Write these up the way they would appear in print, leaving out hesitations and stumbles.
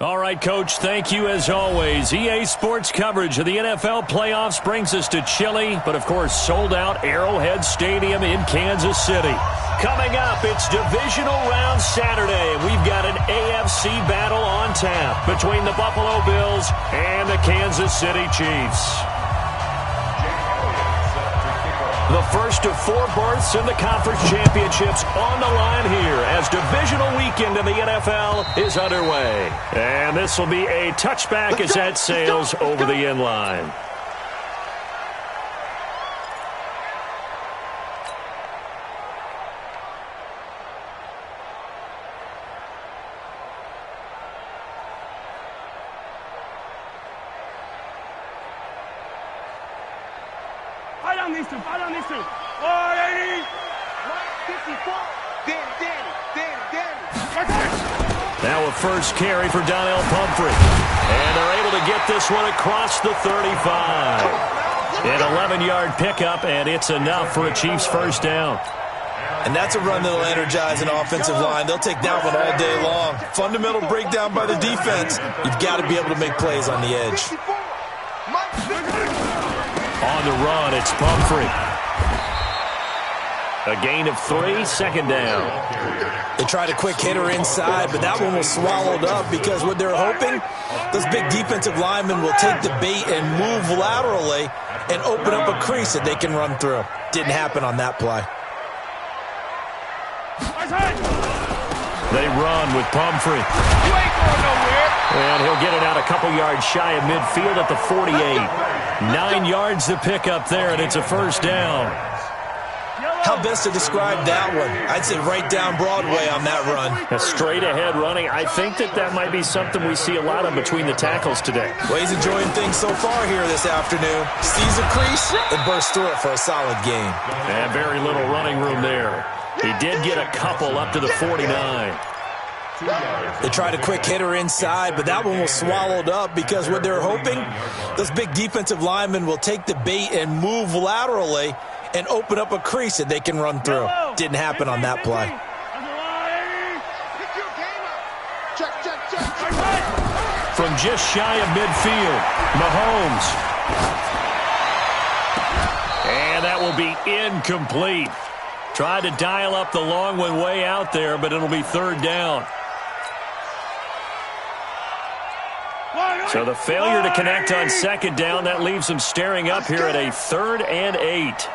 All right, Coach, thank you as always. EA Sports coverage of the NFL playoffs brings us to chilly, but of course sold-out Arrowhead Stadium in Kansas City. Coming up, it's Divisional Round Saturday, and we've got an AFC battle on tap between the Buffalo Bills and the Kansas City Chiefs. The first of 4 berths in the conference championships on the line here as divisional weekend in the NFL is underway. And this will be a touchback as that sails over the end line. Fight on these two. 180. 154. Danny. Now a first carry for Donnell Pumphrey. And they're able to get this one across the 35. An 11-yard pickup, and it's enough for a Chiefs first down. And that's a run that will energize an offensive line. They'll take that one all day long. Fundamental breakdown by the defense. You've got to be able to make plays on the edge. On the run, it's Pumphrey. A gain of 3, second down. They tried a quick hitter inside, but that one was swallowed up because what they're hoping, those big defensive linemen will take the bait and move laterally and open up a crease that they can run through. Didn't happen on that play. They run with Pumphrey. You ain't going nowhere. And he'll get it out a couple yards shy of midfield at the 48. 9 yards to pick up there, and it's a first down. How best to describe that one? I'd say right down Broadway on that run. A straight-ahead running. I think that might be something we see a lot of between the tackles today. Well, he's enjoying things so far here this afternoon. Sees a crease and bursts through it for a solid gain. And very little running room there. He did get a couple up to the 49. They tried a quick hitter inside, but that one was swallowed up because what they're hoping, those big defensive linemen will take the bait and move laterally and open up a crease that they can run through. Didn't happen on that play. From just shy of midfield, Mahomes. And that will be incomplete. Tried to dial up the long one way out there, but it'll be third down. So the failure to connect on second down, that leaves them staring up here at a 3rd and 8.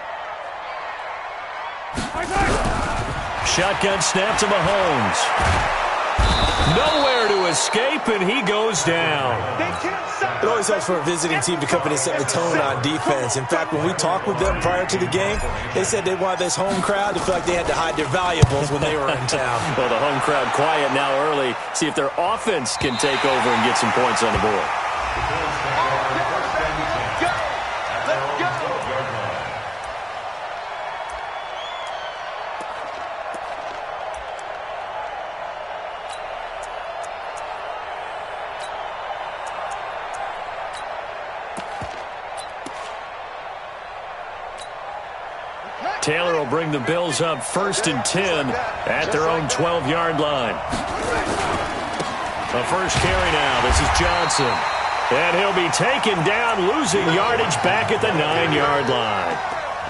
Shotgun snap to Mahomes. Nowhere to escape, and he goes down. It always helps for a visiting team to come in and set the tone on defense. In fact, when we talked with them prior to the game, they said they wanted this home crowd to feel like they had to hide their valuables when they were in town. Well, the home crowd quiet now early. See if their offense can take over and get some points on the board. Taylor will bring the Bills up 1st and 10 at their own 12-yard line. The first carry now. This is Johnson. And he'll be taken down, losing yardage back at the 9-yard line.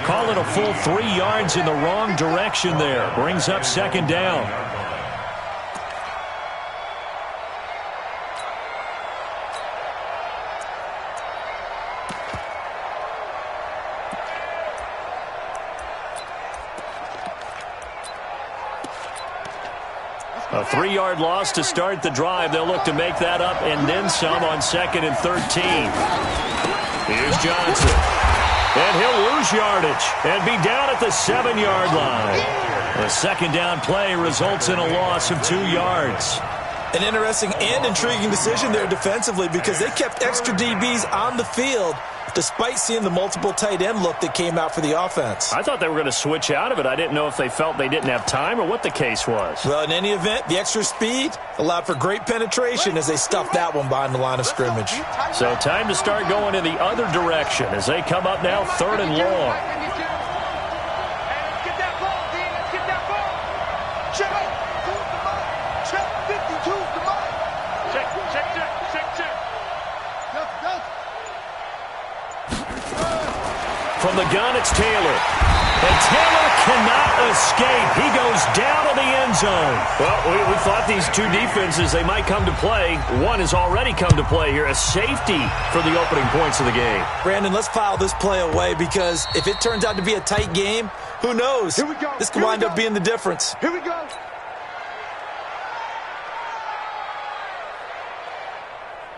Call it a full 3 yards in the wrong direction there. Brings up second down. A 3-yard loss to start the drive. They'll look to make that up and then some on 2nd and 13. Here's Johnson. And he'll lose yardage and be down at the 7-yard line. The second down play results in a loss of 2 yards. An interesting and intriguing decision there defensively because they kept extra DBs on the field despite seeing the multiple tight end look that came out for the offense. I thought they were going to switch out of it. I didn't know if they felt they didn't have time or what the case was. Well, in any event, the extra speed allowed for great penetration as they stuffed that one behind the line of scrimmage. So time to start going in the other direction as they come up now 3rd and long. Check. From the gun, it's Taylor. And Taylor cannot escape. He goes down to the end zone. Well, we thought these two defenses, they might come to play. One has already come to play here. A safety for the opening points of the game. Brandon, let's file this play away because if it turns out to be a tight game, who knows? Here we go. This could wind up being the difference. Here we go.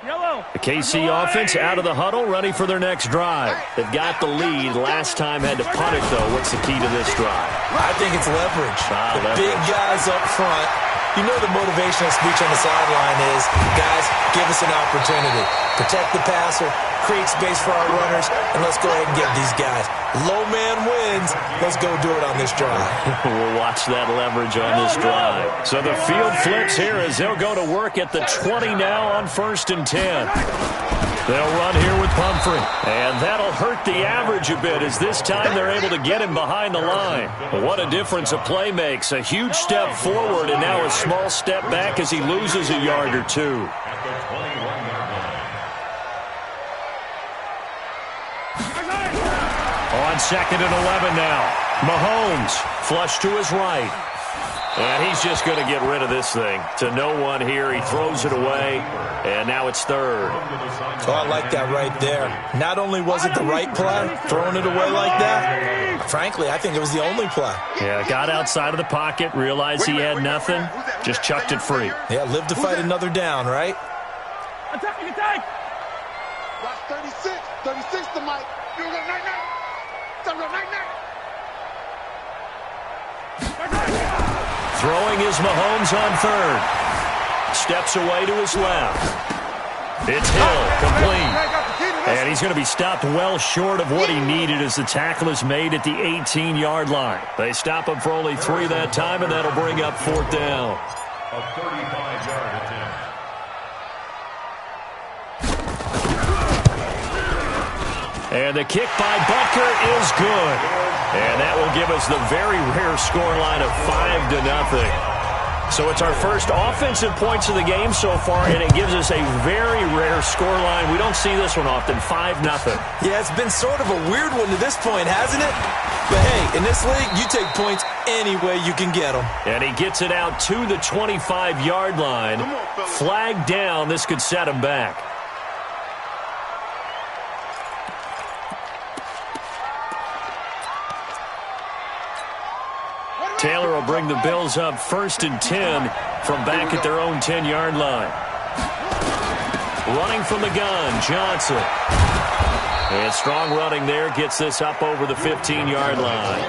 Yellow. The KC offense out of the huddle, ready for their next drive. They've got the lead. Last time had to punt it, though. What's the key to this drive? I think it's leverage. The leverage. big guys up front. You know the motivational speech on the sideline is, guys, give us an opportunity. Protect the passer, create space for our runners, and let's go ahead and get these guys. Low man wins. Let's go do it on this drive. We'll watch that leverage on this drive. So the field flips here as they'll go to work at the 20 now on 1st and 10. They'll run here with Pumphrey. And that'll hurt the average a bit as this time they're able to get him behind the line. But what a difference a play makes. A huge step forward and now a small step back as he loses a yard or two. On 2nd and 11 now. Mahomes flush to his right. And he's just going to get rid of this thing. To no one here. He throws it away. And now it's 3rd. Oh, I like that right there. Not only was it the right play, throwing it away like that, frankly, I think it was the only play. Yeah, got outside of the pocket, realized he had nothing, just chucked it free. Yeah, live to fight another down, right? Attack, attack. Watch 36. 36 to Mike. You go night-night. Night-night. Throwing is Mahomes on 3rd. Steps away to his left. It's Hill, complete. And he's going to be stopped well short of what he needed as the tackle is made at the 18-yard line. They stop him for only 3 that time, and that'll bring up 4th down. A 35-yard attempt. And the kick by Butker is good. And that will give us the very rare scoreline of 5-0. So it's our first offensive points of the game so far, and it gives us a very rare scoreline. We don't see this one often, 5-0. Yeah, it's been sort of a weird one to this point, hasn't it? But hey, in this league, you take points any way you can get them. And he gets it out to the 25-yard line. Flag down. This could set him back. Taylor will bring the Bills up 1st and 10 from back at their own 10-yard line. Running from the gun, Johnson. And strong running there gets this up over the 15-yard line.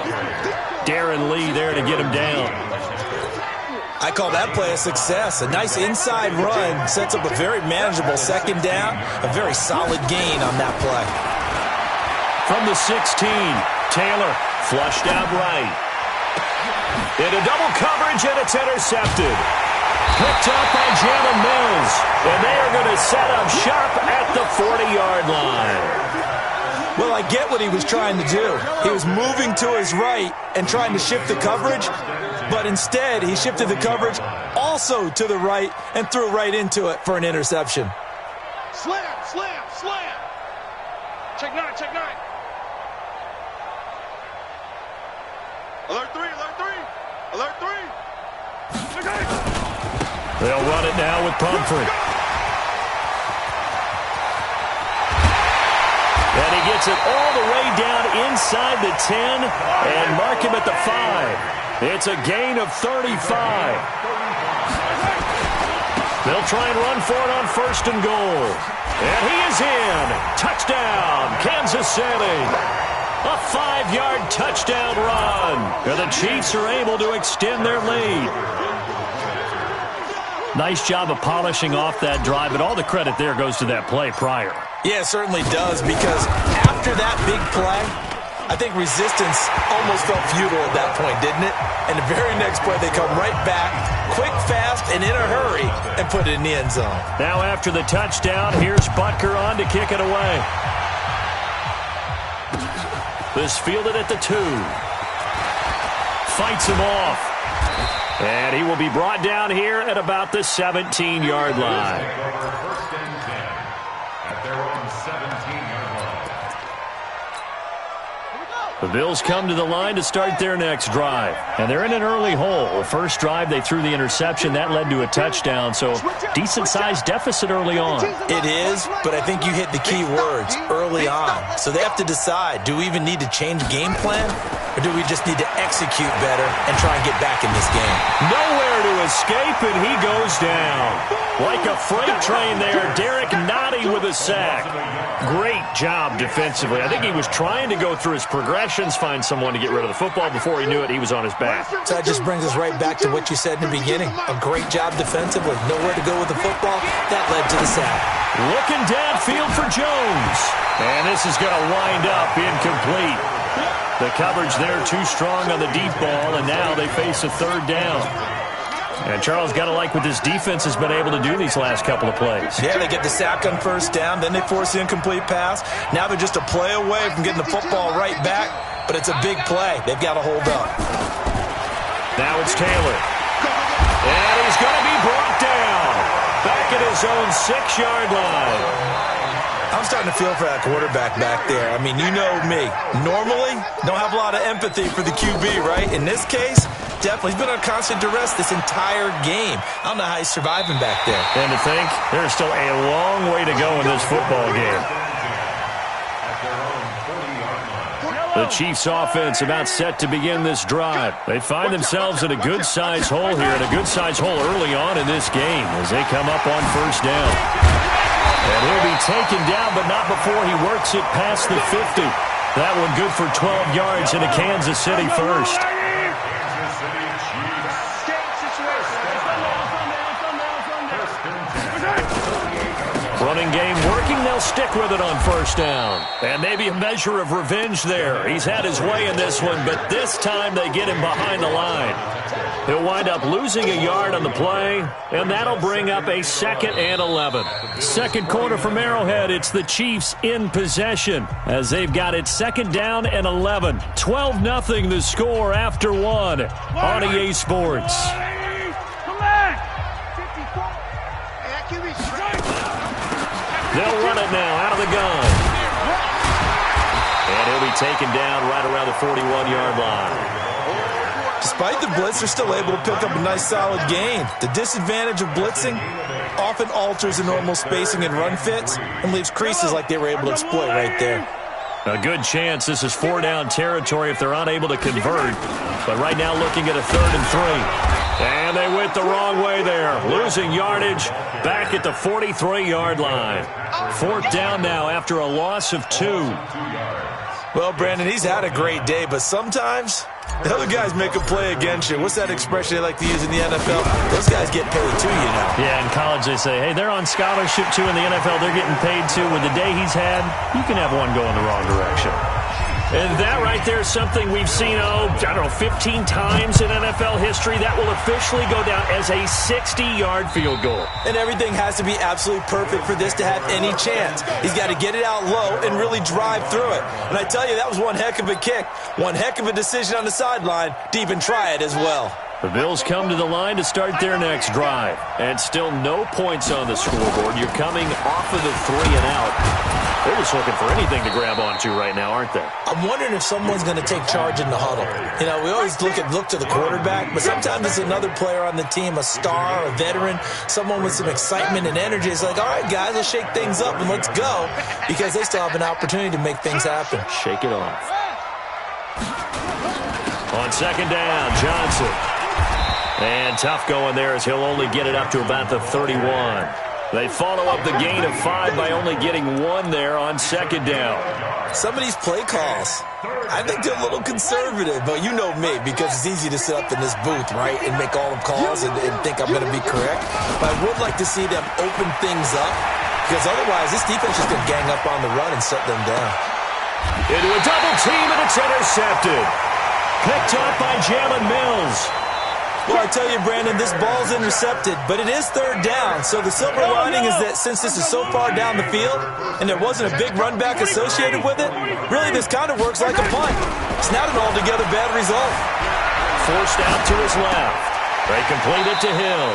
Darren Lee there to get him down. I call that play a success. A nice inside run sets up a very manageable 2nd down. A very solid gain on that play. From the 16, Taylor flushed out right. Into double coverage, and it's intercepted. Picked up by Jalen Mills. And they are going to set up shop at the 40-yard line. Well, I get what he was trying to do. He was moving to his right and trying to shift the coverage, but instead he shifted the coverage also to the right and threw right into it for an interception. Slam, slam, slam. Check 9, check 9. Alert 3, alert 3. Alert 3. They'll run it now with Pumphrey. And he gets it all the way down inside the 10 and mark him at the 5. It's a gain of 35. They'll try and run for it on 1st and goal. And he is in. Touchdown, Kansas City. A 5-yard touchdown run. And the Chiefs are able to extend their lead. Nice job of polishing off that drive, but all the credit there goes to that play prior. Yeah, it certainly does, because after that big play, I think resistance almost felt futile at that point, didn't it? And the very next play, they come right back, quick, fast, and in a hurry, and put it in the end zone. Now after the touchdown, here's Butker on to kick it away. This fielded at the 2. Fights him off. And he will be brought down here at about the 17-yard line. First and 10 at their own 17-yard line. The Bills come to the line to start their next drive. And they're in an early hole. The first drive, they threw the interception. That led to a touchdown, so decent-sized deficit early on. It is, but I think you hit the key words, early on. So they have to decide, do we even need to change game plan? Or do we just need to execute better and try and get back in this game? Nowhere to escape, and he goes down. Like a freight train there, Derek Nottie with a sack. Great job defensively. I think he was trying to go through his progressions, find someone to get rid of the football. Before he knew it, he was on his back. So that just brings us right back to what you said in the beginning. A great job defensively. Nowhere to go with the football. That led to the sack. Looking downfield for Jones. And this is going to wind up incomplete. The coverage there too strong on the deep ball, and now they face a third down. And Charles, got to like what this defense has been able to do these last couple of plays. Yeah, they get the sack on first down, then they force the incomplete pass. Now they're just a play away from getting the football right back, but it's a big play. They've got to hold up. Now it's Taylor. And he's going to be brought down. Back at his own 6-yard line. I'm starting to feel for that quarterback back there. I mean, you know me. Normally, don't have a lot of empathy for the QB, right? In this case, definitely. He's been under constant duress this entire game. I don't know how he's surviving back there. And to think, there's still a long way to go in this football game. The Chiefs' offense about set to begin this drive. They find themselves in a good-sized hole here, and a good-sized hole early on in this game as they come up on first down. And he'll be taken down, but not before he works it past the 50. That one good for 12 yards into Kansas City first. Running game working, they'll stick with it on first down. And maybe a measure of revenge there. He's had his way in this one, but this time they get him behind the line. He'll wind up losing a yard on the play, and that'll bring up a 2nd and 11. Second quarter from Arrowhead, it's the Chiefs in possession as they've got it 2nd down and 11. 12-0 the score after one on EA Sports. They'll run it now out of the gun. And he'll be taken down right around the 41-yard line. Despite the blitz, they're still able to pick up a nice solid gain. The disadvantage of blitzing often alters the normal spacing and run fits and leaves creases like they were able to exploit right there. A good chance this is 4-down territory if they're unable to convert. But right now looking at a 3rd and 3. And they went the wrong way there. Losing yardage back at the 43-yard line. 4th down now after a loss of 2. Well, Brandon, he's had a great day, but sometimes the other guys make a play against you. What's that expression they like to use in the NFL? Those guys get paid too, you know. Yeah, in college they say, hey, they're on scholarship too. In the NFL, they're getting paid too. With the day he's had, you can have one go in the wrong direction. And that right there is something we've seen, 15 times in NFL history. That will officially go down as a 60-yard field goal. And everything has to be absolutely perfect for this to have any chance. He's got to get it out low and really drive through it. And I tell you, that was one heck of a kick. One heck of a decision on the sideline to even try it as well. The Bills come to the line to start their next drive. And still no points on the scoreboard. You're coming off of the 3 and out. They're just looking for anything to grab onto right now, aren't they? I'm wondering if someone's going to take charge in the huddle. You know, we always look to the quarterback, but sometimes it's another player on the team, a star, a veteran, someone with some excitement and energy. It's like, all right, guys, let's shake things up and let's go, because they still have an opportunity to make things happen. Shake it off. On 2nd down, Johnson. And tough going there as he'll only get it up to about the 31. They follow up the gain of 5 by only getting 1 there on 2nd down. Some of these play calls, I think they're a little conservative, but you know me, because it's easy to sit up in this booth, right, and make all the calls and think I'm going to be correct. But I would like to see them open things up, because otherwise this defense is going to gang up on the run and shut them down. Into a double team, and it's intercepted. Picked up by Jalen Mills. Well, I tell you, Brandon, this ball's intercepted, but it is 3rd down. So the silver lining is that since this is so far down the field and there wasn't a big run back associated with it, really this kind of works like a punt. It's not an altogether bad result. Forced out to his left. They complete it to Hill.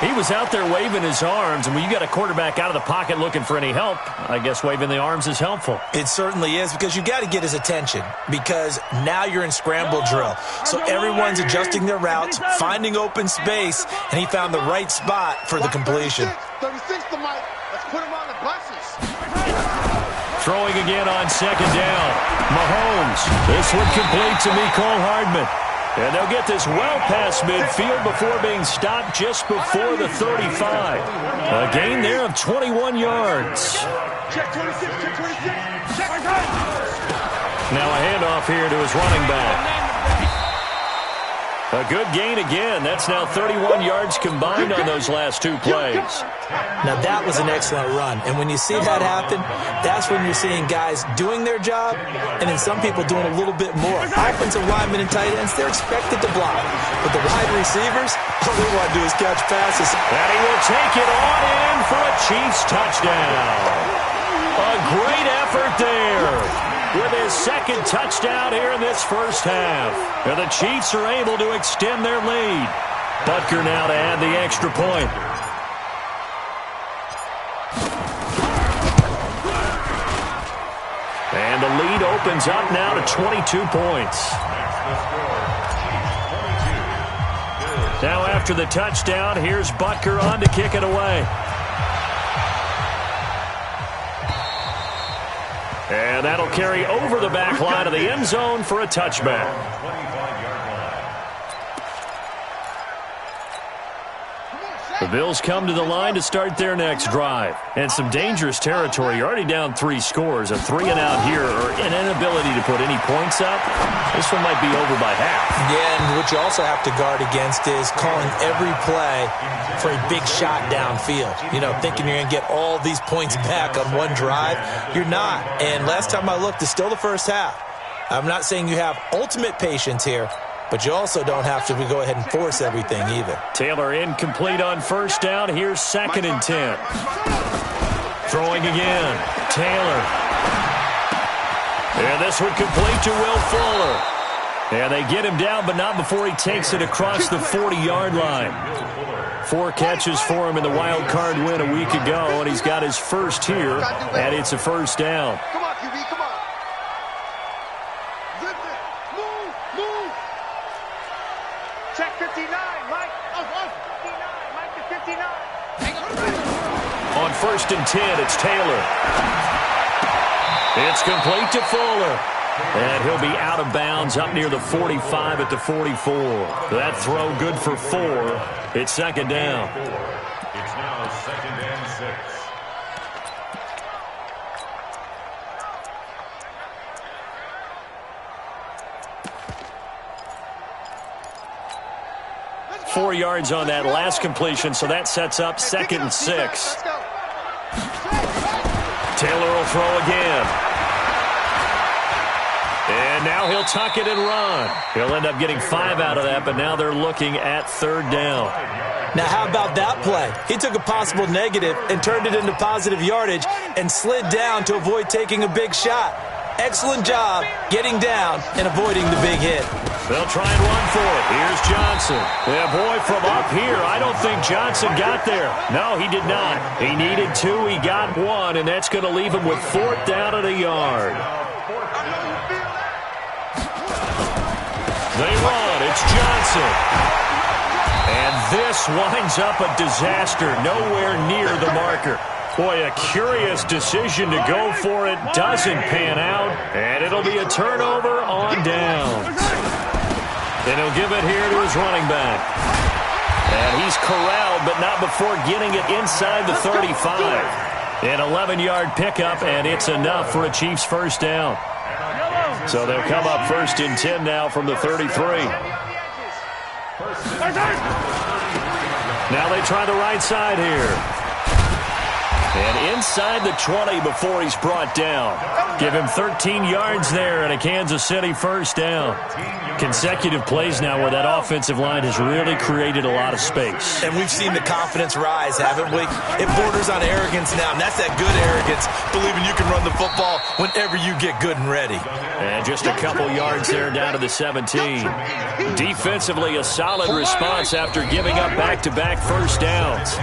He was out there waving his arms, and when you got a quarterback out of the pocket looking for any help, I guess waving the arms is helpful. It certainly is, because you got to get his attention, because now you're in scramble drill. So everyone's adjusting their routes, finding open space, and he found the right spot for the completion. 36 to Mike. Let's put him on the buses. Throwing again on second down. Mahomes. This one complete to Mecole Hardman. And they'll get this well past midfield before being stopped just before the 35. A gain there of 21 yards. Check 26, check 26. Check. Now a handoff here to his running back. A good gain again. That's now 31 yards combined on those last two plays. Now that was an excellent run. And when you see that happen, that's when you're seeing guys doing their job and then some people doing a little bit more. Offensive linemen and tight ends, they're expected to block. But the wide receivers, all they want to do is catch passes. And he will take it on in for a Chiefs touchdown. A great effort there with his second touchdown here in this first half. And the Chiefs are able to extend their lead. Butker now to add the extra point. And the lead opens up now to 22 points. Now after the touchdown, here's Butker on to kick it away. And that'll carry over the back line of the end zone for a touchback. The Bills come to the line to start their next drive. And some dangerous territory. You're already down 3 scores. A 3-and-out here or an inability to put any points up. This one might be over by half. Yeah, and what you also have to guard against is calling every play for a big shot downfield. You know, thinking you're going to get all these points back on one drive. You're not. And last time I looked, it's still the first half. I'm not saying you have ultimate patience here, but you also don't have to go ahead and force everything either. Taylor incomplete on first down. Here's 2nd and 10. Throwing again. Taylor. And this one complete to Will Fuller. And they get him down, but not before he takes it across the 40-yard line. 4 catches for him in the wild card win a week ago, and he's got his first here, and it's a first down. Come on, QB, come on. Move. Check 59, Mike. 59, Mike to 59. On 1st and 10, it's Taylor. It's complete to Fuller. And he'll be out of bounds up near the 45 at the 44. That throw good for 4. It's 2nd down. It's now 2nd and 6. 4 yards on that last completion, so that sets up 2nd and 6. Taylor will throw again. And now he'll tuck it and run. He'll end up getting 5 out of that, but now they're looking at 3rd down. Now, how about that play? He took a possible negative and turned it into positive yardage and slid down to avoid taking a big shot. Excellent job getting down and avoiding the big hit. They'll try and run for it. Here's Johnson. Yeah, boy, from up here, I don't think Johnson got there. No, he did not. He needed 2. He got 1, and that's going to leave him with 4th down at a yard. They run. It's Johnson. And this winds up a disaster. Nowhere near the marker. Boy, a curious decision to go for it. Doesn't pan out. And it'll be a turnover on downs. And he'll give it here to his running back. And he's corralled, but not before getting it inside the 35. An 11-yard pickup, and it's enough for a Chiefs first down. So they'll come up 1st and 10 now from the 33. Now they try the right side here. And inside the 20 before he's brought down. Give him 13 yards there and a Kansas City first down. Consecutive plays now where that offensive line has really created a lot of space. And we've seen the confidence rise, haven't we? It borders on arrogance now, and that's that good arrogance, believing you can run the football whenever you get good and ready. And just a couple yards there down to the 17. Defensively, a solid response after giving up back-to-back first downs.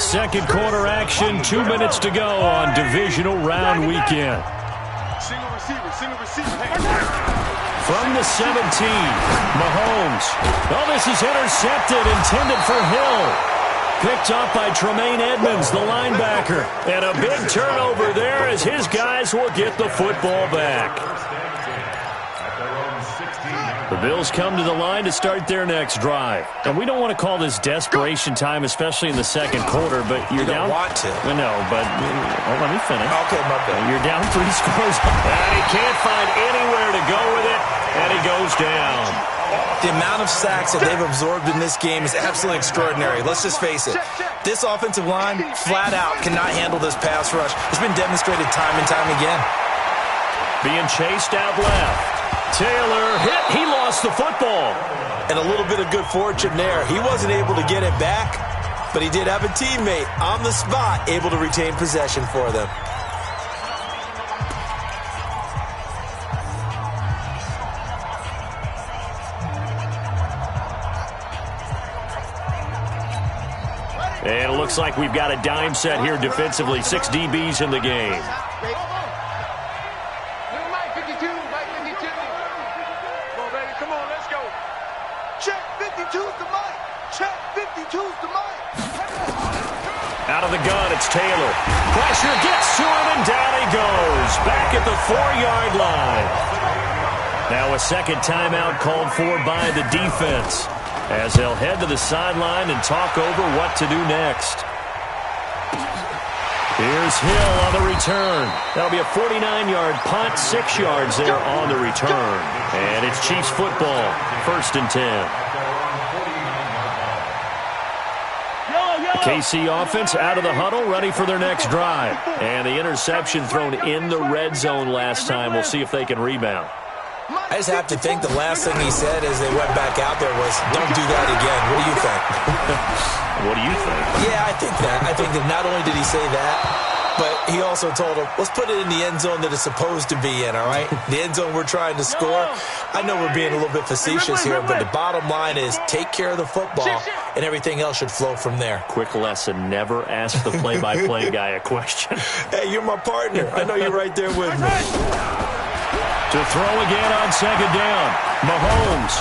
Second quarter action, 2 minutes to go on divisional round weekend. Single receiver. From the 17, Mahomes. Oh, this is intercepted, intended for Hill. Picked up by Tremaine Edmonds, the linebacker. And a big turnover there as his guys will get the football back. The Bills come to the line to start their next drive. And we don't want to call this desperation time, especially in the second quarter, but you're down. You don't want to. No, but let me finish. Okay, my bad. You're down 3 scores. And he can't find anywhere to go with it, and he goes down. The amount of sacks that they've absorbed in this game is absolutely extraordinary. Let's just face it. This offensive line, flat out, cannot handle this pass rush. It's been demonstrated time and time again. Being chased out left. Taylor hit. He lost the football. And a little bit of good fortune there. He wasn't able to get it back, but he did have a teammate on the spot able to retain possession for them. And it looks like we've got a dime set here defensively. 6 DBs in the game. Out of the gun, it's Taylor. Pressure gets to him, and down he goes. Back at the 4-yard line. Now a second timeout called for by the defense, as they'll head to the sideline and talk over what to do next. Here's Hill on the return. That'll be a 49-yard punt, 6 yards there on the return. And it's Chiefs football, 1st and 10. KC offense out of the huddle, ready for their next drive. And the interception thrown in the red zone last time. We'll see if they can rebound. I just have to think the last thing he said as they went back out there was, don't do that again. What do you think? What do you think? Yeah, I think that. I think that not only did he say that, but he also told him, let's put it in the end zone that it's supposed to be in, all right? The end zone we're trying to score. I know we're being a little bit facetious here, but the bottom line is take care of the football, and everything else should flow from there. Quick lesson, never ask the play-by-play guy a question. Hey, you're my partner. I know you're right there with me. To throw again on second down, Mahomes.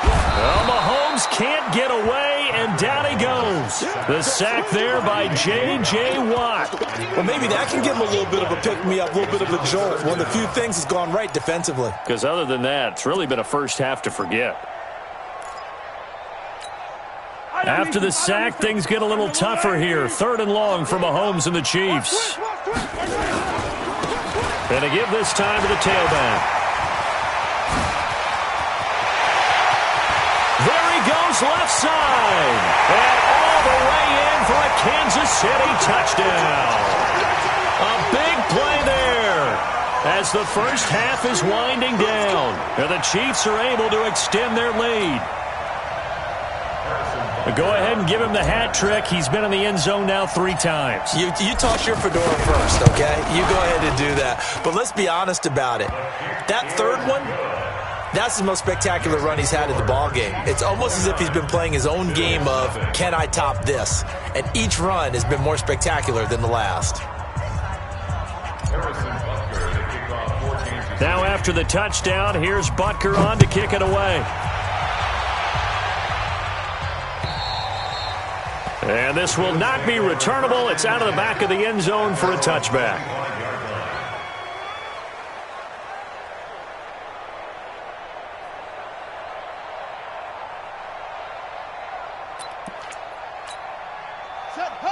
Well, Mahomes can't get away, and down he goes. The sack there by J.J. Watt. Well, maybe that can give him a little bit of a pick-me-up, a little bit of a jolt. One of the few things has gone right defensively. Because other than that, it's really been a first half to forget. After the sack, things get a little tougher here. 3rd and long for Mahomes and the Chiefs. And to give this time to the tailback. There he goes left side. And all the way in for a Kansas City touchdown. A big play there as the first half is winding down. And the Chiefs are able to extend their lead. Go ahead and give him the hat trick. He's been in the end zone now 3 times. You toss your fedora first, okay? You go ahead and do that. But let's be honest about it. That third one, that's the most spectacular run he's had in the ballgame. It's almost as if he's been playing his own game of, can I top this? And each run has been more spectacular than the last. Now after the touchdown, here's Butker on to kick it away. And this will not be returnable. It's out of the back of the end zone for a touchback.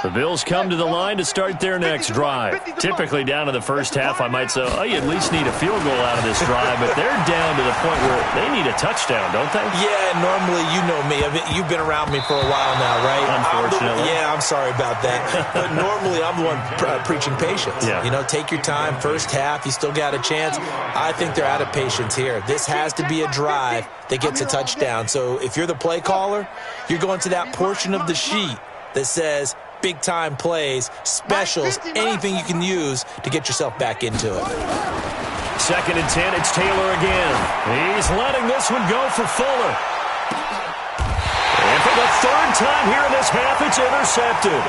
The Bills come to the line to start their next drive. Typically down to the first half, I might say, oh, you at least need a field goal out of this drive, but they're down to the point where they need a touchdown, don't they? Yeah, normally, you know me. You've been around me for a while now, right? Unfortunately. I'm sorry about that. But normally I'm the one preaching patience. Yeah. You know, take your time. First half, you still got a chance. I think they're out of patience here. This has to be a drive that gets a touchdown. So if you're the play caller, you're going to that portion of the sheet that says big-time plays, specials, anything you can use to get yourself back into it. 2nd and 10, it's Taylor again. He's letting this one go for Fuller. And for the 3rd time here in this half, it's intercepted.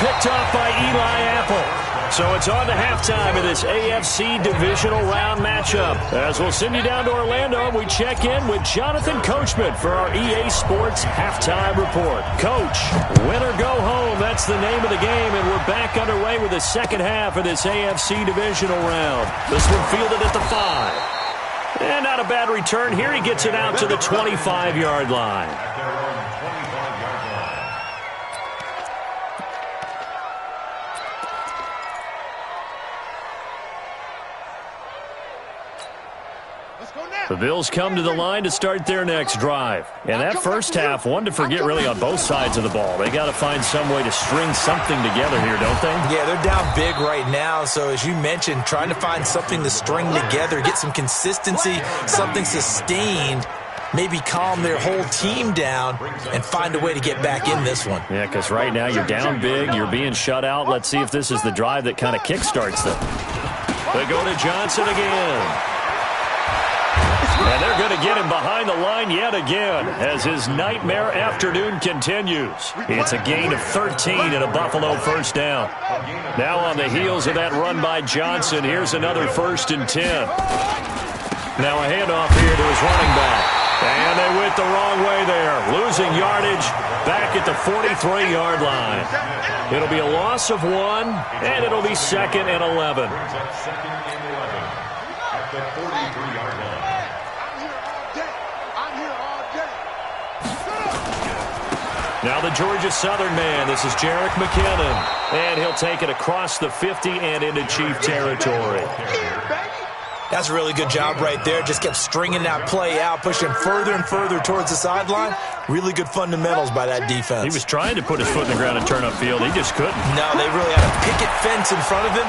Picked off by Eli Apple. So it's on to halftime of this AFC divisional round matchup. As we'll send you down to Orlando, we check in with Jonathan Coachman for our EA Sports halftime report. Coach, win or go home, that's the name of the game, and we're back underway with the second half of this AFC divisional round. This one fielded at the 5. And not a bad return here. He gets it out to the 25-yard line. The Bills come to the line to start their next drive. And that first half, one to forget really on both sides of the ball. They got to find some way to string something together here, don't they? Yeah, they're down big right now. So as you mentioned, trying to find something to string together, get some consistency, something sustained, maybe calm their whole team down and find a way to get back in this one. Yeah, because right now you're down big, you're being shut out. Let's see if this is the drive that kind of kickstarts them. They go to Johnson again. And they're going to get him behind the line yet again as his nightmare afternoon continues. It's a gain of 13 and a Buffalo first down. Now on the heels of that run by Johnson, here's another 1st and 10. Now a handoff here to his running back. And they went the wrong way there, losing yardage back at the 43-yard line. It'll be a loss of 1, and it'll be 2nd and 11. At the 43-yard line. Now the Georgia Southern man, this is Jerick McKinnon. And he'll take it across the 50 and into Chief territory. That's a really good job right there. Just kept stringing that play out, pushing further and further towards the sideline. Really good fundamentals by that defense. He was trying to put his foot in the ground and turn upfield. He just couldn't. No, they really had a picket fence in front of him.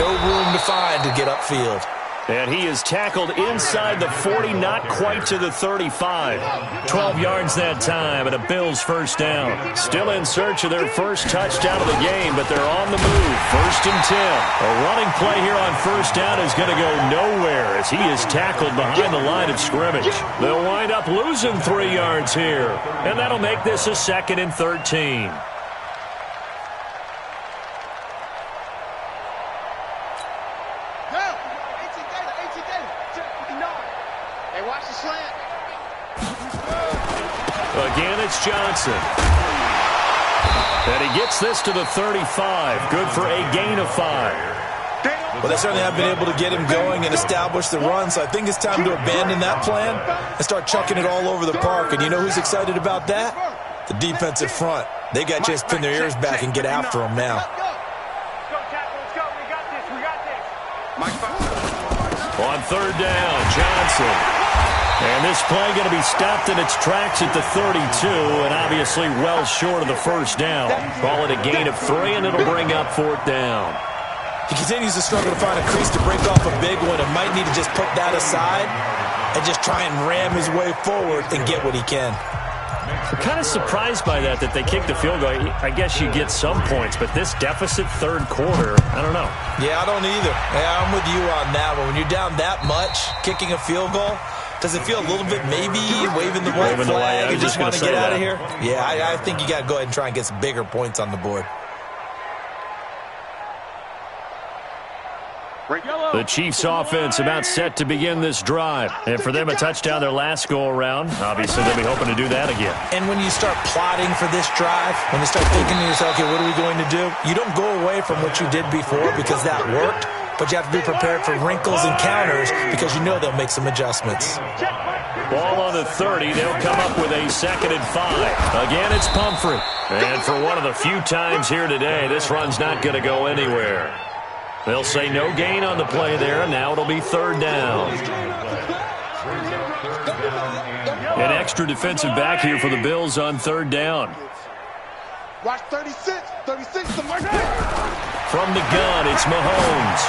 No room to find to get upfield. And he is tackled inside the 40, not quite to the 35. 12 yards that time and a Bills first down. Still in search of their first touchdown of the game, but they're on the move. 1st and 10. A running play here on first down is going to go nowhere as he is tackled behind the line of scrimmage. They'll wind up losing 3 yards here, and that'll make this a 2nd and 13. Again, it's Johnson. And he gets this to the 35. Good for a gain of 5. Well, they certainly have been able to get him going and establish the run, so I think it's time to abandon that plan and start chucking it all over the park. And you know who's excited about that? The defensive front. They got a chance to pin their ears back and get after him now. On 3rd down, Johnson. And this play going to be stopped in its tracks at the 32, and obviously well short of the first down. Call it a gain of 3, and it'll bring up 4th down. He continues to struggle to find a crease to break off a big one and might need to just put that aside and just try and ram his way forward and get what he can. I'm kind of surprised by that they kicked the field goal. I guess you get some points, but this deficit 3rd quarter, I don't know. Yeah, I don't either. Yeah, I'm with you on that one. When you're down that much, kicking a field goal, does it feel a little bit maybe waving the white flag and just want to get out of here? Yeah, I think you got to go ahead and try and get some bigger points on the board. The Chiefs offense about set to begin this drive. And for them, a touchdown their last go-around. Obviously, they'll be hoping to do that again. And when you start plotting for this drive, when you start thinking to yourself, okay, what are we going to do? You don't go away from what you did before because that worked. But you have to be prepared for wrinkles and counters because you know they'll make some adjustments. Ball on the 30. They'll come up with a 2nd and 5. Again, it's Pumphrey. And for one of the few times here today, this run's not going to go anywhere. They'll say no gain on the play there, and now it'll be 3rd down. An extra defensive back here for the Bills on 3rd down. Watch 36. 36 to Mike. From the gun, it's Mahomes.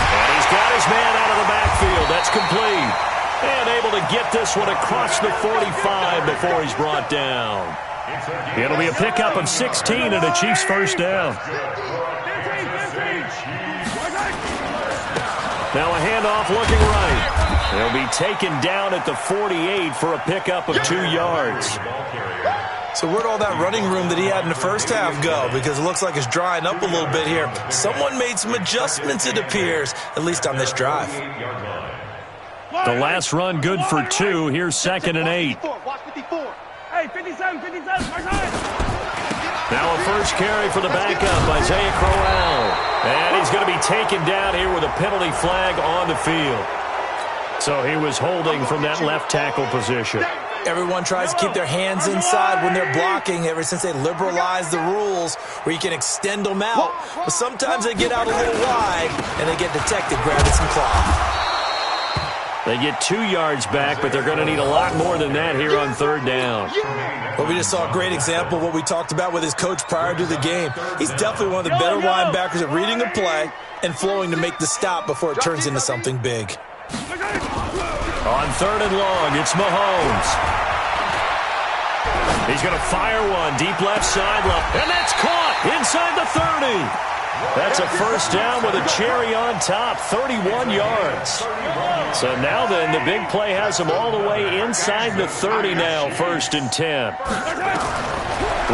And he's got his man out of the backfield. That's complete. And able to get this one across the 45 before he's brought down. It'll be a pickup of 16 and a Chiefs first down. Now a handoff looking right. They'll be taken down at the 48 for a pickup of 2 yards. So where'd all that running room that he had in the first half go? Because it looks like it's drying up a little bit here. Someone made some adjustments, it appears, at least on this drive. The last run good for 2. Here's 2nd and 8. Watch 54. Hey, 57. Now a first carry for the backup, Isaiah Crowell. And he's going to be taken down here with a penalty flag on the field. So he was holding from that left tackle position. Everyone tries to keep their hands inside when they're blocking ever since they liberalized the rules where you can extend them out. But sometimes they get out a little wide and they get detected grabbing some cloth. They get 2 yards back, but they're going to need a lot more than that here on 3rd down. Well, we just saw a great example of what we talked about with his coach prior to the game. He's definitely one of the better linebackers at reading a play and flowing to make the stop before it turns into something big. On 3rd and long, it's Mahomes. He's going to fire one deep left sideline, and that's caught inside the 30. That's a first down with a cherry on top, 31 yards. So now then, the big play has him all the way inside the 30 now, 1st and 10.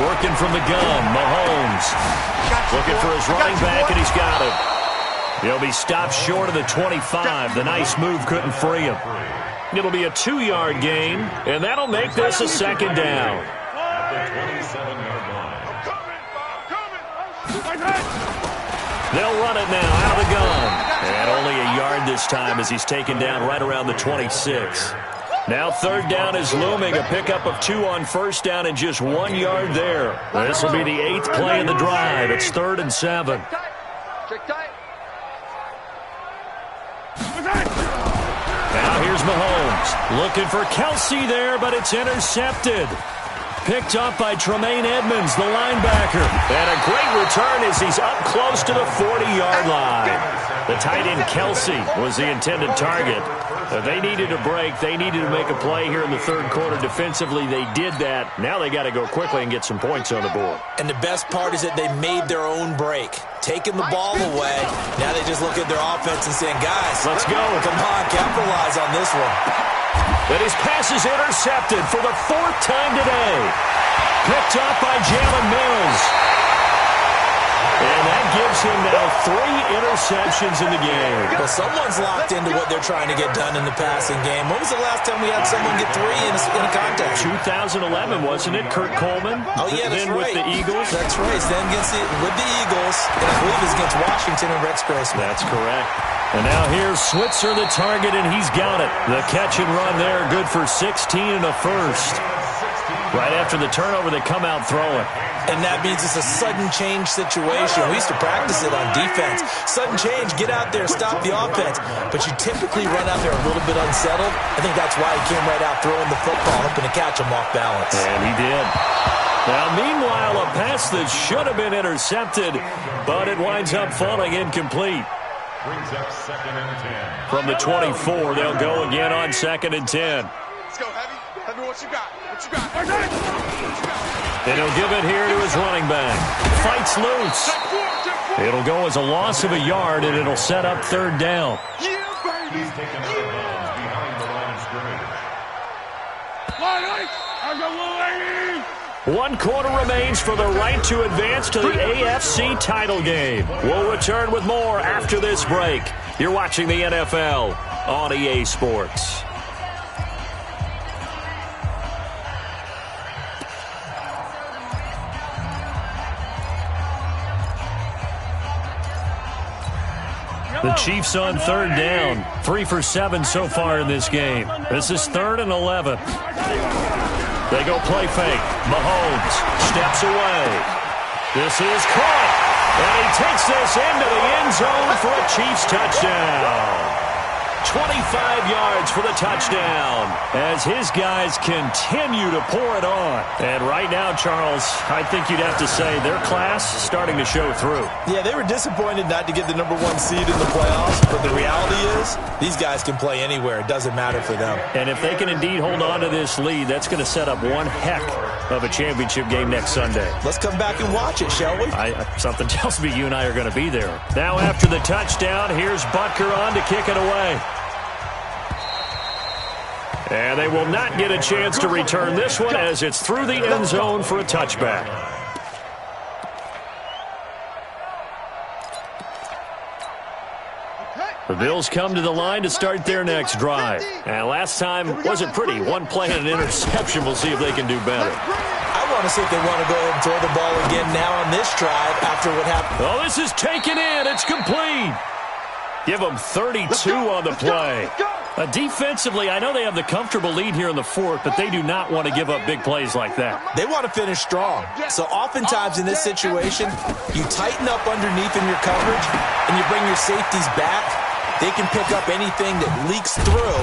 Working from the gun, Mahomes. Looking for his running back, and he's got him. He'll be stopped short of the 25. The nice move couldn't free him. It'll be a 2-yard gain, and that'll make this a 2nd down. They'll run it now out of the gun. And only a yard this time as he's taken down right around the 26. Now 3rd down is looming. A pickup of 2 on 1st down and just 1 yard there. This will be the 8th play in the drive. It's 3rd and 7. Now here's Mahomes. Looking for Kelsey there, but it's intercepted. Picked up by Tremaine Edmonds, the linebacker. And a great return as he's up close to the 40-yard line. The tight end Kelsey was the intended target. They needed a break. They needed to make a play here in the 3rd quarter. Defensively, they did that. Now they got to go quickly and get some points on the board. And the best part is that they made their own break. Taking the ball away. Now they just look at their offense and saying, guys, let's go. Come on, capitalize on this one. But his pass is intercepted for the 4th time today. Picked up by Jalen Mills. And that gives him now 3 interceptions in the game. Well, someone's locked into what they're trying to get done in the passing game. When was the last time we had someone get 3 in a contest? 2011, wasn't it? Kurt Coleman? Oh, yeah, that's then right. With the Eagles? That's right. Then with the Eagles. And I believe it's against Washington and Rex Grossman. That's correct. And now here's Switzer, the target, and he's got it. The catch and run there, good for 16 and a first. Right after the turnover, they come out throwing. And that means it's a sudden change situation. We used to practice it on defense. Sudden change, get out there, stop the offense. But you typically run out there a little bit unsettled. I think that's why he came right out throwing the football, hoping to catch him off balance. And he did. Now, meanwhile, a pass that should have been intercepted, but it winds up falling incomplete. Brings up 2nd and 10. From the 24, they'll go again on 2nd and 10. Let's go, Heavy. Heavy, what you got? What you got? And he'll give it here to his running back. Fights loose. It'll go as a loss of a yard, and it'll set up 3rd down. Yeah, baby. He's taken out of bounds behind the line of scrimmage. 1 quarter remains for the right to advance to the AFC title game. We'll return with more after this break. You're watching the NFL on EA Sports. The Chiefs on 3rd down. 3 for 7 so far in this game. This is 3rd and 11. They go play fake. Mahomes steps away. This is caught. And he takes this into the end zone for a Chiefs touchdown. 25 yards for the touchdown as his guys continue to pour it on. And right now, Charles, I think you'd have to say their class starting to show through. Yeah, they were disappointed not to get the #1 seed in the playoffs, but the reality is these guys can play anywhere. It doesn't matter for them. And if they can indeed hold on to this lead, that's going to set up one heck of a championship game next Sunday. Let's come back and watch it, shall we? Something tells me you and I are going to be there. Now after the touchdown, here's Butker on to kick it away. And they will not get a chance to return this one as it's through the end zone for a touchback. The Bills come to the line to start their next drive. And last time wasn't pretty. One play and an interception. We'll see if they can do better. I want to see if they want to go ahead and throw the ball again now on this drive after what happened. Oh, this is taken in. It's complete. Give them 32 on the play. Defensively, I know they have the comfortable lead here in the fourth, but they do not want to give up big plays like that. They want to finish strong. So oftentimes in this situation, you tighten up underneath in your coverage, and you bring your safeties back. They can pick up anything that leaks through.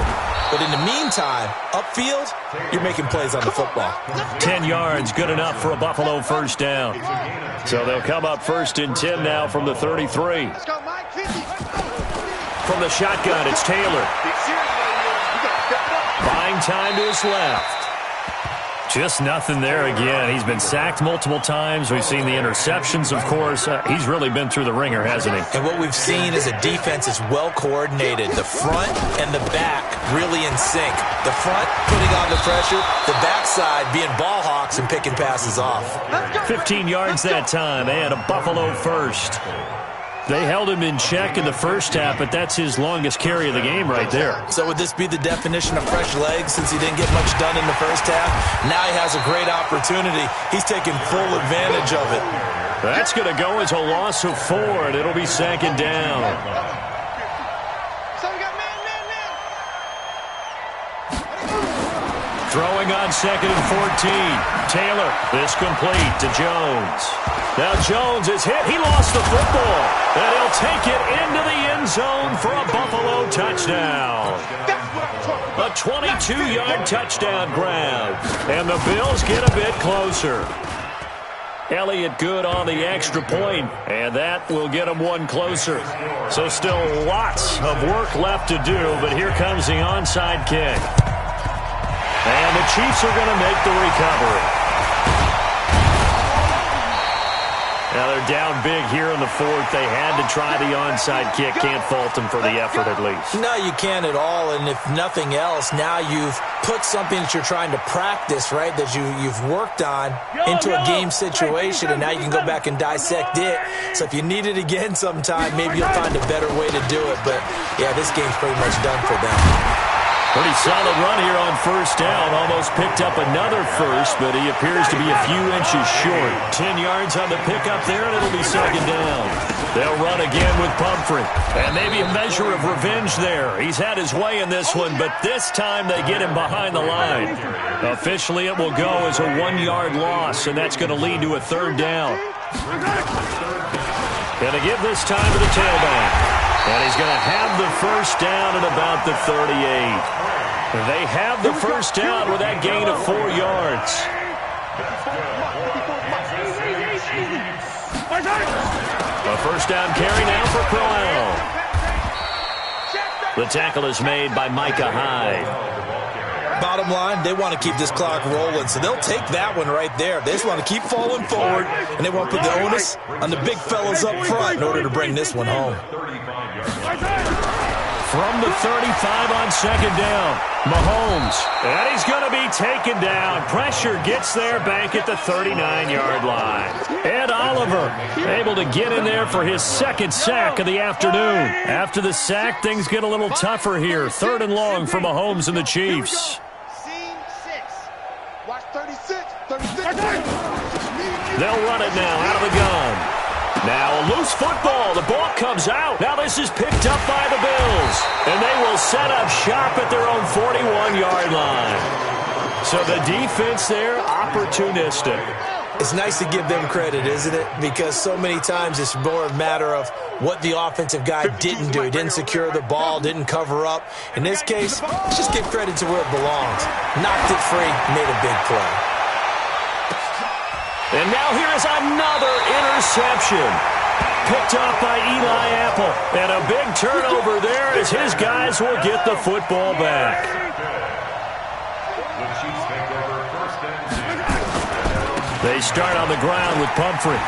But in the meantime, upfield, you're making plays on the football. 10 yards, good enough for a Buffalo first down. So they'll come up 1st and 10 now from the 33. From the shotgun, it's Taylor. Buying time to his left. Just nothing there again. He's been sacked multiple times. We've seen the interceptions, of course. He's really been through the ringer, hasn't he? And what we've seen is a defense is well coordinated. The front and the back really in sync. The front putting on the pressure. The backside being ball hawks and picking passes off. 15 yards that time and a Buffalo first. They held him in check in the first half, but that's his longest carry of the game right there. So would this be the definition of fresh legs since he didn't get much done in the first half? Now he has a great opportunity. He's taking full advantage of it. That's going to go as a loss of 4, and it'll be 2nd down. Throwing on 2nd and 14. Taylor, this complete to Jones. Now Jones is hit. He lost the football. And he'll take it into the end zone for a Buffalo touchdown. A 22-yard touchdown grab. And the Bills get a bit closer. Elliott good on the extra point, and that will get them one closer. So still lots of work left to do, but here comes the onside kick. And the Chiefs are going to make the recovery. Now they're down big here in the fourth. They had to try the onside kick. Can't fault them for the effort at least. No, you can't at all. And if nothing else, now you've put something that you're trying to practice, right, that you've worked on into a game situation, and now you can go back and dissect it. So if you need it again sometime, maybe you'll find a better way to do it. But, yeah, this game's pretty much done for them. Pretty solid run here on first down. Almost picked up another first, but he appears to be a few inches short. 10 yards on the pickup there, and it'll be 2nd down. They'll run again with Pumphrey. And maybe a measure of revenge there. He's had his way in this one, but this time they get him behind the line. Officially, it will go as a 1-yard loss, and that's going to lead to a 3rd down. Going to give this time to the tailback. And he's going to have the first down at about the 38. They have the first down with that gain of 4 yards. A first down carry now for Crowell. The tackle is made by Micah Hyde. Bottom line, they want to keep this clock rolling, so they'll take that one right there. They just want to keep falling forward, and they want to put the onus on the big fellas up front in order to bring this one home. From the 35 on 2nd down, Mahomes, and he's going to be taken down. Pressure gets there back at the 39-yard line. And Oliver able to get in there for his 2nd sack of the afternoon. After the sack, things get a little tougher here. 3rd and long for Mahomes and the Chiefs. They'll run it now out of the gun. Now a loose football. The ball comes out. Now this is picked up by the Bills. And they will set up shop at their own 41-yard line. So the defense there, opportunistic. It's nice to give them credit, isn't it? Because so many times it's more a matter of what the offensive guy didn't do. He didn't secure the ball, didn't cover up. In this case, let's just give credit to where it belongs. Knocked it free, made a big play. And now here is another interception. Picked off by Eli Apple. And a big turnover there as his guys will get the football back. They start on the ground with Pumphrey.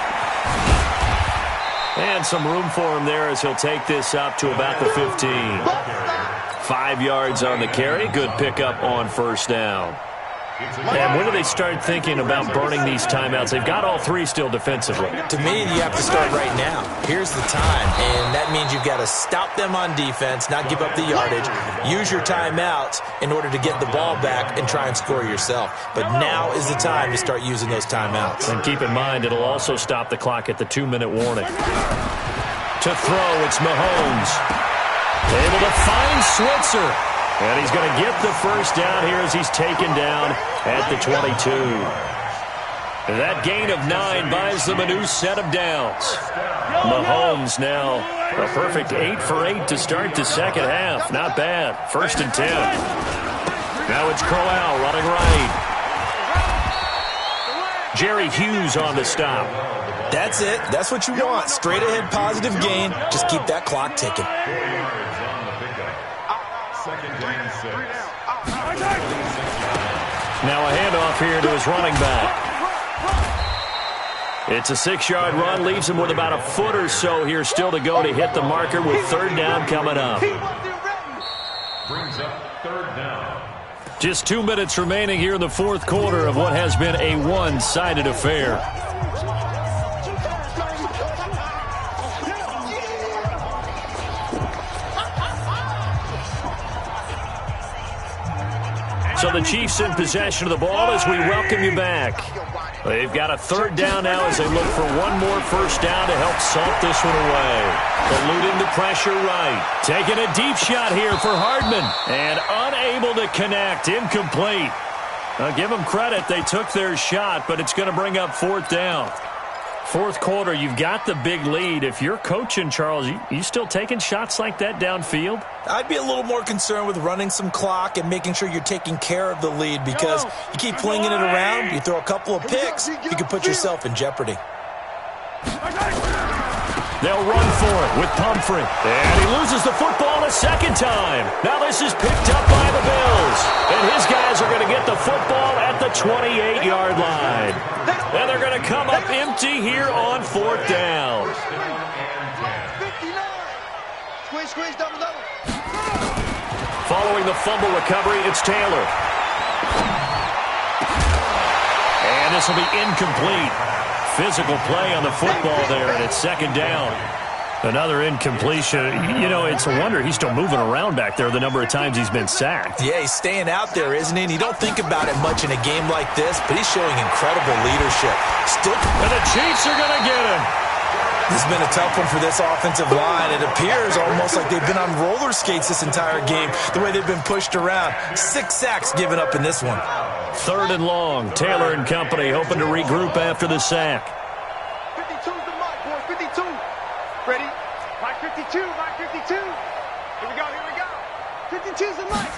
And some room for him there as he'll take this up to about the 15. 5 yards on the carry. Good pickup on first down. And when do they start thinking about burning these timeouts? They've got all three still defensively. To me, you have to start right now. Here's the time, and that means you've got to stop them on defense, not give up the yardage, use your timeouts in order to get the ball back and try and score yourself. But now is the time to start using those timeouts. And keep in mind, it'll also stop the clock at the 2-minute warning. To throw, it's Mahomes. Able to find Switzer. And he's going to get the first down here as he's taken down at the 22. That gain of 9 buys them a new set of downs. Mahomes now a perfect 8 for 8 to start the second half. Not bad. 1st and 10. Now it's Crowell running right. Jerry Hughes on the stop. That's it. That's what you want. Straight ahead positive gain. Just keep that clock ticking. Now a handoff here to his running back. It's a 6-yard run, leaves him with about a foot or so here still to go to hit the marker with 3rd down coming up. Brings up 3rd down. Just 2 minutes remaining here in the 4th quarter of what has been a one-sided affair. So the Chiefs in possession of the ball as we welcome you back. They've got a 3rd down now as they look for one more first down to help salt this one away. Eluding the pressure right. Taking a deep shot here for Hardman. And unable to connect. Incomplete. I'll give them credit. They took their shot, but it's going to bring up 4th down. 4th quarter, you've got the big lead. If you're coaching, Charles, you still taking shots like that downfield? I'd be a little more concerned with running some clock and making sure you're taking care of the lead, because you keep flinging it around, you throw a couple of picks, you can put yourself in jeopardy. They'll run for it with Pumphrey. And he loses the football a second time. Now this is picked up by the Bills. And his guys are going to get the football at the 28-yard line. And they're going to come up empty here on 4th down. Following the fumble recovery, it's Taylor. And this will be incomplete. Physical play on the football there, and it's 2nd down. Another incompletion. You know, it's a wonder he's still moving around back there the number of times he's been sacked. Yeah, he's staying out there, isn't he? And you don't think about it much in a game like this, but he's showing incredible leadership. And the Chiefs are going to get him. This has been a tough one for this offensive line. It appears almost like they've been on roller skates this entire game, the way they've been pushed around. 6 sacks given up in this one. 3rd and long. Taylor and company hoping to regroup after the sack. 52's the mark, boys. 52. Ready? Mark 52. Mark 52. Here we go. Here we go. 52's the mark.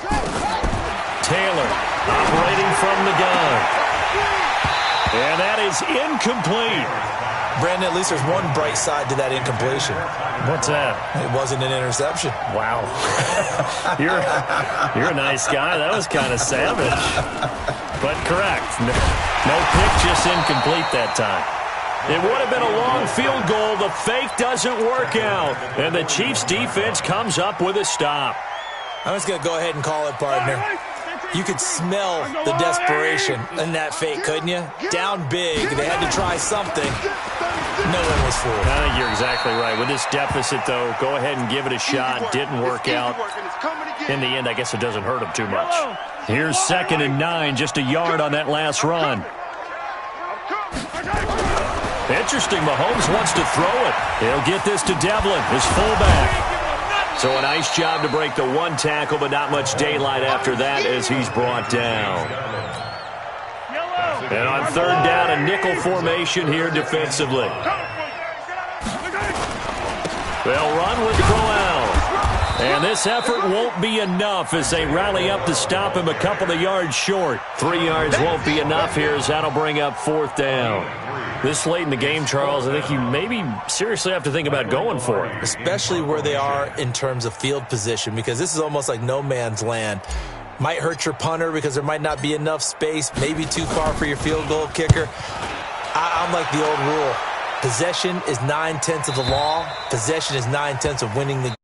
Taylor operating from the gun. And that is incomplete. Brandon, at least there's one bright side to that incompletion. What's that? It wasn't an interception. Wow. You're a nice guy. That was kind of savage. But correct. No pick, just incomplete that time. It would have been a long field goal. The fake doesn't work out. And the Chiefs defense comes up with a stop. I'm just going to go ahead and call it, partner. You could smell the desperation in that fake, couldn't you? Down big. They had to try something. No one was fooled. I think you're exactly right. With this deficit, though, go ahead and give it a shot. Didn't work out. In the end, I guess it doesn't hurt him too much. Here's 2nd and 9, just a yard on that last run. Interesting, Mahomes wants to throw it. He'll get this to Devlin, his fullback. So a nice job to break the one tackle, but not much daylight after that as he's brought down. And on 3rd down, a nickel formation here defensively. They'll run with Crowell. And this effort won't be enough as they rally up to stop him a couple of yards short. 3 yards won't be enough here as that'll bring up 4th down. This late in the game, Charles, I think you maybe seriously have to think about going for it. Especially where they are in terms of field position, because this is almost like no man's land. Might hurt your punter because there might not be enough space, maybe too far for your field goal kicker. I'm like the old rule. Possession is 9/10 of the law. Possession is 9/10 of winning the